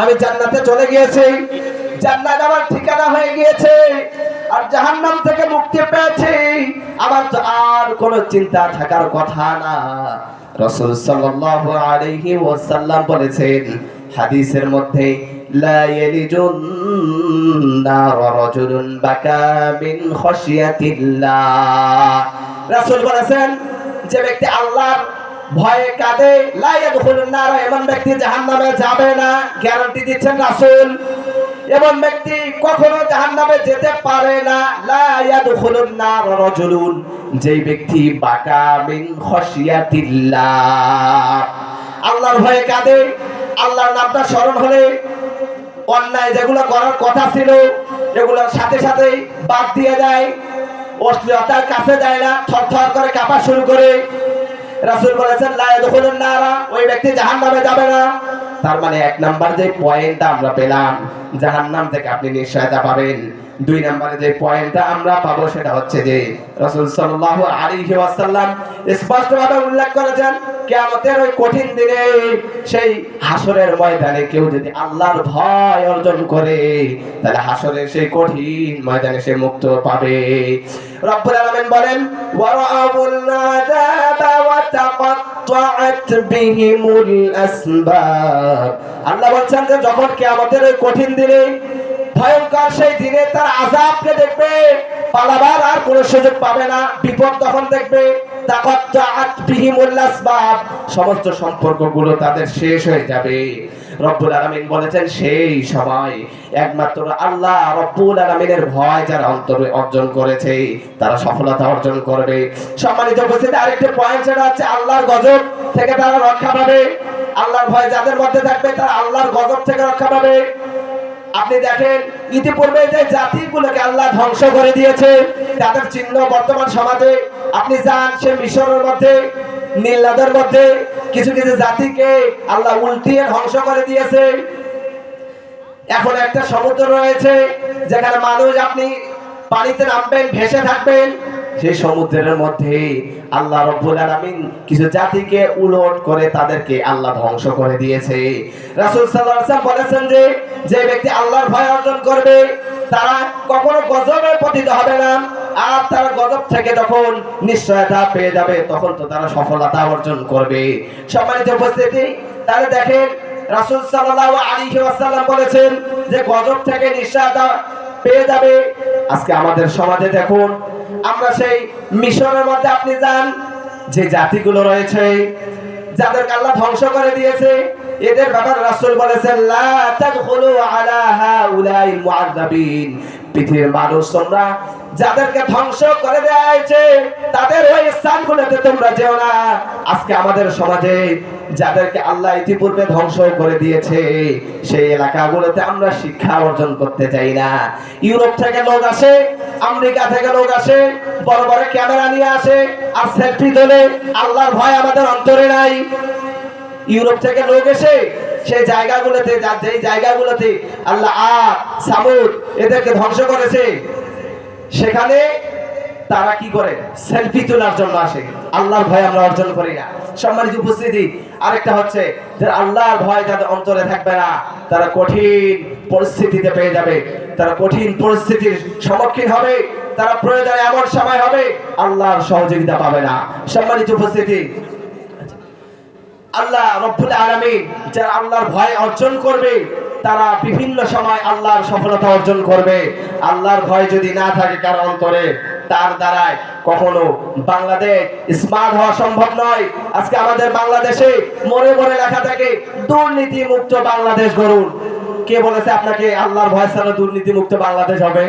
আমি জান্নাতে চলে গিয়েছি, জান্নাত আমার ঠিকানা হয়ে গিয়েছে, আর জাহান্নাম থেকে মুক্তি পেয়েছি, আমার তো আর কোনো চিন্তা থাকার কথা না। রাসূল সাল্লাল্লাহু আলাইহি ওয়াসাল্লাম বলেছেন হাদিসের মধ্যে, লা ইয়ালিজুন নার রাজুলুন বাকা মিন খাশিয়াতিল্লাহ। রাসূল বলেছেন যে ব্যক্তি আল্লাহর ভয়ে কাঁদে, লা ইয়াদখুলুন নার, এমন ব্যক্তি জাহান্নামে যাবে না, গ্যারান্টি দিচ্ছেন রাসূল। এমন ব্যক্তি কখনো জাহান্নামে যেতে পারে না। লা ইয়াদখুলুন নার রাজুলুন, যেই ব্যক্তি বাকা মিন খাশিয়াতিল্লাহ, আল্লাহর ভয়ে কাঁদে, আল্লাহর নামটা স্মরণ হলে অন্যায় যেগুলো করার কথা ছিল এগুলোর সাথে সাথেই বাদ দিয়ে দেয়, অশ্লীলতার কাছে যায় না, থরথর করে কাঁপা শুরু করে। রাসূল বলেছেন লা ইয়াদখুলুন নারা, ওই ব্যক্তি জাহান্নামে যাবে না। তার মানে এক নাম্বার যে পয়েন্টটা আমরা পেলাম, জাহান্নাম থেকে আপনি নিশ্চয়তা পাবেন। দুই নম্বরে যে পয়েন্টটা আমরা পাবো সেটা হচ্ছে যে রাসূল সাল্লাল্লাহু আলাইহি ওয়াসাল্লাম স্পষ্টভাবে উল্লেখ করেছেন কিয়ামতের ওই কঠিন দিনে, সেই হাসরের ময়দানে কেউ যদি আল্লাহর ভয় অর্জন করে তাহলে হাসরের সেই কঠিন ময়দানে সে মুক্ত পাবে। রব্বুল আলামিন বলেন, ওয়ারাউল আযাবা ওয়া তাকাত্তাআত বিহিমুল আসবাব। আল্লাহ বলছেন যে যখন কিয়ামতের ওই কঠিন দিনে, ভয়ঙ্কর সেই দিনে তার আযাবকে দেখবে, পালাবার আর কোনো সুযোগ পাবে না, বিপদ তখন দেখবে। তাকাত্তাআত বিহিমুল আসবাব, সমস্ত সম্পর্কগুলো তাদের শেষ হয়ে যাবে। রব্বুল আলামিন বলেছেন সেই সময় একমাত্র আল্লাহ রব্বুল আলামিনের ভয় যারা অন্তরে অর্জন করেছে তারা সফলতা অর্জন করবে। সম্মানিত উপস্থিতি, আরেকটা পয়েন্ট সেটা হচ্ছে আল্লাহর গজব থেকে তারা রক্ষা পাবে। আল্লাহর ভয় যাদের মধ্যে থাকবে তারা আল্লাহর গজব থেকে রক্ষা পাবে। আপনি দেখেন ইতিপূর্বে যে জাতিগুলোকে আল্লাহ ধ্বংস করে দিয়েছে তাদের চিহ্ন বর্তমান সমাজে আপনি যান, সে মিশরের মধ্যে, নীলনদের মধ্যে কিছু কিছু জাতিকে আল্লাহ উল্টিয়ে ধ্বংস করে দিয়েছে। এখন একটা সমুদ্র রয়েছে যেখানে মানুষ, আপনি পানিতে নামবেন, ভেসে থাকবেন, সেই সমুদ্রের মধ্যে আল্লাহ রব্বুল আলামিন কিছু জাতিকে উলট করে তাদেরকে আল্লাহ ধ্বংস করে দিয়েছে। রাসূল সাল্লাল্লাহু আলাইহি ওয়াসাল্লাম বলেছেন যে যে ব্যক্তি আল্লাহর ভয় অর্জন করবে তারা কখনো গজবে পতিত হবে না, আর তারা গজব থেকে যখন নিশ্চয়তা পেয়ে যাবে তখন তো তারা সফলতা অর্জন করবে। সম্মানিত উপস্থিতি, তাহলে দেখেন রাসূল সাল্লাল্লাহু আলাইহি ওয়াসাল্লাম বলেছেন যে গজব থেকে নিশ্চয়তা পেয়ে যাবে। আজকে আমাদের সমাজে দেখুন, আমরা সেই মিশরের মধ্যে আপনি যান, যে জাতিগুলো রয়েছে যাদেরকে আল্লাহ ধ্বংস করে দিয়েছে, এদের ব্যাপারে রাসূল বলেছেন লা তাদখুলু আলা হাউলাইল মুআযাবিন, পৃথিবীর মানুষ তোমরা যাদেরকে ধ্বংস করে দেয়া হয়েছে তাদের ওই স্থানগুলোতে তোমরা যেও না। আজকে আমাদের সমাজে যাদেরকে আল্লাহ ইতিপূর্বে ধ্বংস করে দিয়েছে সেই এলাকাগুলোতে আমরা শিক্ষা অর্জন করতে চাই না। ইউরোপ থেকে লোক আসে, আমেরিকা থেকে লোক আসে, বড় বড় ক্যামেরা নিয়ে আসে আর সেলফি তোলে, আল্লাহর ভয় আমাদের অন্তরে নাই। ইউরোপ থেকে লোক এসে সেই জায়গাগুলোতে, যেই জায়গাগুলোতে আল্লাহ আদ, সামুদ এদেরকে ধ্বংস করেছে, সেখানে তারা কি করে? সেলফি তোলার জন্য আসে। আল্লাহর ভয় আমরা অর্জন করি না। সম্মানিত উপস্থিতি, আরেকটা হচ্ছে যে আল্লাহর ভয় যাদের অন্তরে থাকবে না তারা কঠিন পরিস্থিতিতে পেয়ে যাবে, তারা কঠিন পরিস্থিতির সম্মুখীন হবে, তারা প্রয়োজনে এমন সময় হবে আল্লাহর সহযোগিতা পাবে না। সম্মানিত উপস্থিতি, আল্লাহ রব্বুল আলামিন যারা আল্লাহর ভয় অর্জন করবে তারা বিভিন্ন সময় আল্লাহর সফলতা অর্জন করবে। আল্লাহর ভয় যদি না থাকে কারো অন্তরে, তার দ্বারায় কখনো বাংলাদেশ স্মার্ট হওয়া সম্ভব নয়। আজকে আমাদের বাংলাদেশে মরে মরে লেখা থাকে দুর্নীতি মুক্ত বাংলাদেশ গড়ুন। কে বলেছে আপনাকে আল্লাহর ভয় ছাড়া দুর্নীতি মুক্ত বাংলাদেশ হবে?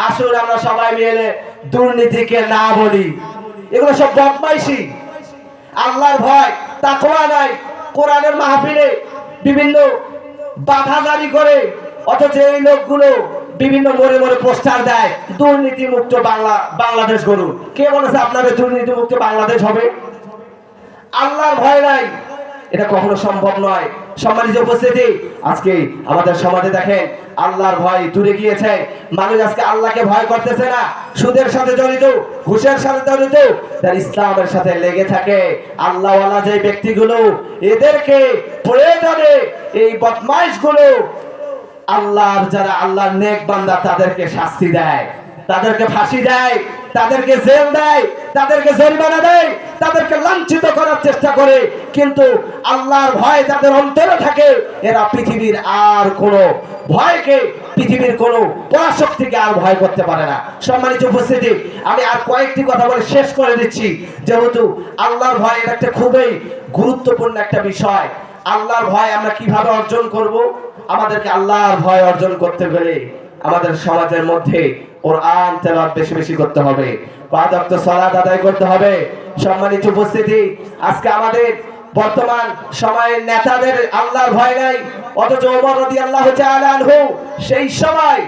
আসুন আমরা সবাই মিলে দুর্নীতিকে না বলি, এগুলো সব বদমাইশি। আল্লাহর ভয়, তাকওয়া নাই। কোরআনের মাহফিলে বিভিন্ন বাধা জারি করে, অথচ এই লোকগুলো বিভিন্ন মরে মরে পোস্টার দেয় দুর্নীতি মুক্ত বাংলাদেশ গড়ুন। কে বলেছে আপনাদের দুর্নীতি মুক্ত বাংলাদেশ হবে? আল্লাহর ভয় নাই, এটা কখনো সম্ভব নয়। সম্মানিত উপস্থিতি, আজকে আমাদের সমাজে দেখেন আল্লাহর ভয় দূরে গিয়েছে। মানুষ আজকে আল্লাহকে ভয় করতেছে না, সুদের সাথে জড়িত, ঘুষের সাথে জড়িত, তার ইসলামের সাথে লেগে থাকে। আল্লাহওয়ালা যে ব্যক্তিগুলো, এদেরকে প্রয়োজনে এই বদমাইশগুলো আল্লাহর যারা আল্লাহর নেক বান্দা তাদেরকে শাস্তি দেয়, তাদেরকে ফাঁসি দেয়, তাদেরকে জেল দেয়, তাদেরকে জরিমানা দেয়, তাদেরকে লাঞ্ছিত করার চেষ্টা করে। কিন্তু আল্লাহর ভয় যাদের অন্তরে থাকে, এরা পৃথিবীর আর কোনো ভয়কে, পৃথিবীর কোনো পরাশক্তিকে আর ভয় করতে পারে না। সম্মানিত উপস্থিতি, আমি আর কয়েকটি কথা বলে শেষ করে দিচ্ছি। যেহেতু আল্লাহর ভয় এটা একটা খুবই গুরুত্বপূর্ণ একটা বিষয়। আল্লাহর ভয় আমরা কিভাবে অর্জন করব? আমাদেরকে আল্লাহর ভয় অর্জন করতে গেলে আমাদের সমাজের মধ্যে কোরআন তেলাওয়াত বেশি বেশি করতে হবে, 5 ওয়াক্ত সালাত আদায় করতে হবে। সম্মানিত উপস্থিতি, আজকে আমাদের বর্তমান সময়ের নেতাদের আল্লাহর ভয় নাই, অথচ ওমর রাদিয়াল্লাহু তাআলা আনহু সেই সময়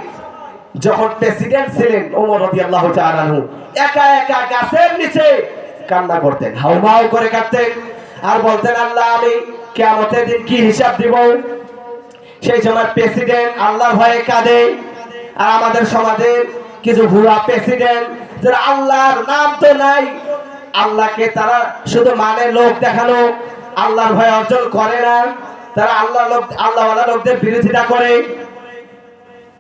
যখন প্রেসিডেন্ট ছিলেন, ওমর রাদিয়াল্লাহু তাআলা আনহু একা একা গাছের নিচে কান্না করতেন, হাউমাউ করে কাঁদতেন আর বলতেন, আল্লাহ আমি কিয়ামতের দিন কি হিসাব দিব। সেই সময় প্রেসিডেন্ট আল্লাহর ভয়ে কাঁদে। আর আমাদের সমাজের কিছু ভুয়া প্রেসিডেন্ট যারা আল্লাহর নাম তো নাই, আল্লাহকে তারা শুধু মানে লোক দেখানো, আল্লাহর ভয় অর্জন করে না। তারা আল্লাহওয়ালা লোকদের বিরোধিতা করে,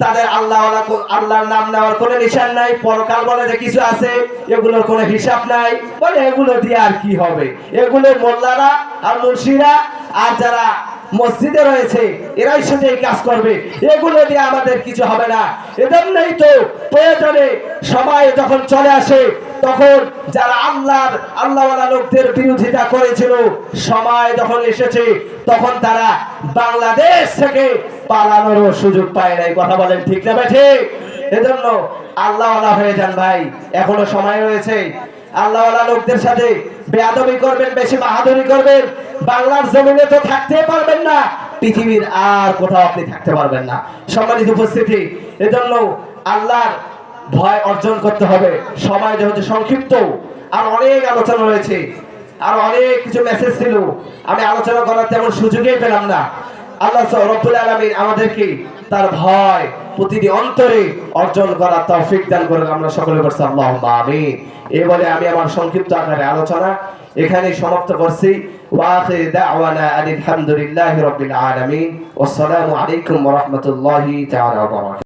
তাদের আল্লাহর নাম নেওয়ার কোনো নিশান নাই। পরকাল বলে যে কিছু আছে, এগুলোর কোনো হিসাব নাই। বলে এগুলো দিয়ে আর কি হবে, এগুলো মোল্লারা আর মুন্সিরা আর যারা মসজিদে রয়েছে এরাই শুধু এই কাজ করবে, এগুলো দিয়ে আমাদের কিছু হবে না। এজন্যই তো প্রয়োজনে সময় যখন চলে আসে, তখন যারা আল্লাহওয়ালা লোকদের বিরোধিতা করেছিল, সময় যখন এসেছে, তখন তারা বাংলাদেশ থেকে পালানোরও সুযোগ পায় নাই। কথা বলেন ঠিক না ঠিক? এজন্য আল্লাহওয়ালা হয়ে যান ভাই, এখনো সময় রয়েছে। আল্লাহওয়ালা লোকদের সাথে বেয়াদবি করবেন, বেশি বাহাদুরি করবেন, বাংলার জমিনে তো থাকতে পারবেন না, পৃথিবীর আর কোথাও আপনি থাকতে পারবেন না। সম্মানিত উপস্থিতি, এজন্য আল্লাহর ভয় অর্জন করতে হবে। সময় যেহেতু সংক্ষিপ্ত, আর অনেক আলোচনা রয়েছে, আর অনেক কিছু মেসেজ ছিল, আমি আলোচনা করার তেমন সুযোগই পেলাম না। আল্লাহ রাব্বুল আলামিন আমাদেরকে তার ভয় প্রতিটি অন্তরে অর্জন করার তৌফিক দান করুন। আমরা সকলে বলছি আল্লাহুম্মা আমিন। এই বলে আমি আমার সংক্ষিপ্ত আকারে আলোচনা এখানেই সমাপ্ত করছি। ওয়া আখির দাওয়ানা আলহামদুলিল্লাহি রাব্বিল আলামিন। ওয়াসসালামু আলাইকুম ওয়া রাহমাতুল্লাহি তাআলা ওয়া বারাকাতুহু।